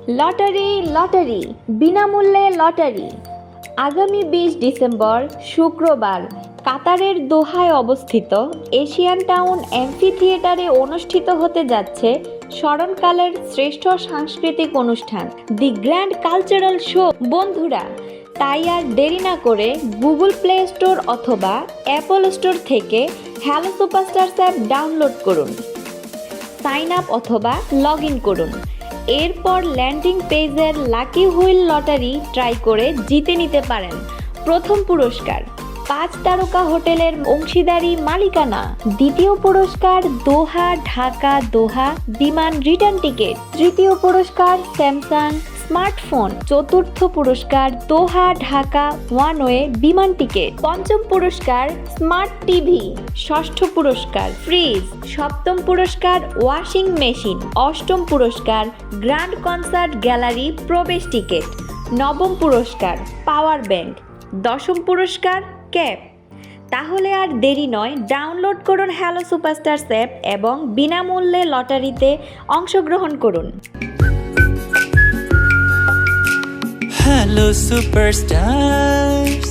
Lottery lottery বিনামূল্যে lottery. আগামী 20 December শুক্রবার কাতারের দোহায় অবস্থিত এশিয়ান টাউন অ্যাম্ফি থিয়েটারে অনুষ্ঠিত হতে যাচ্ছে স্মরণকালের শ্রেষ্ঠ সাংস্কৃতিক অনুষ্ঠান দি গ্র্যান্ড কালচারাল শো। বন্ধুরা, তাই আর দেরি না করে গুগল প্লে স্টোর অথবা অ্যাপল স্টোর থেকে হ্যালো সুপারস্টারস অ্যাপ ডাউনলোড করুন, সাইন আপ অথবা লগ ইন করুন। এরপর ল্যান্ডিং পেজের লাকি হুইল লটারি ট্রাই করে জিতে নিতে পারেন প্রথম পুরস্কার 5 তারকা হোটেলের অংশীদারি মালিকানা, দ্বিতীয় পুরস্কার দোহা ঢাকা দোহা বিমান রিটার্ন টিকিট, তৃতীয় পুরস্কার স্যামসাং স্মার্টফোন, চতুর্থ পুরস্কার দোহা ঢাকা ওয়ান ওয়ে বিমান টিকিট, পঞ্চম পুরস্কার স্মার্ট টিভি, ষষ্ঠ পুরস্কার ফ্রিজ, সপ্তম পুরস্কার ওয়াশিং মেশিন, অষ্টম পুরস্কার গ্র্যান্ড কনসার্ট গ্যালারি প্রবেশ টিকিট, নবম পুরস্কার পাওয়ার ব্যাংক, দশম পুরস্কার ক্যাপ। তাহলে আর দেরি নয়, ডাউনলোড করুন হ্যালো সুপারস্টারস অ্যাপ এবং বিনামূল্যে লটারিতে অংশগ্রহণ করুন। Hello Superstars.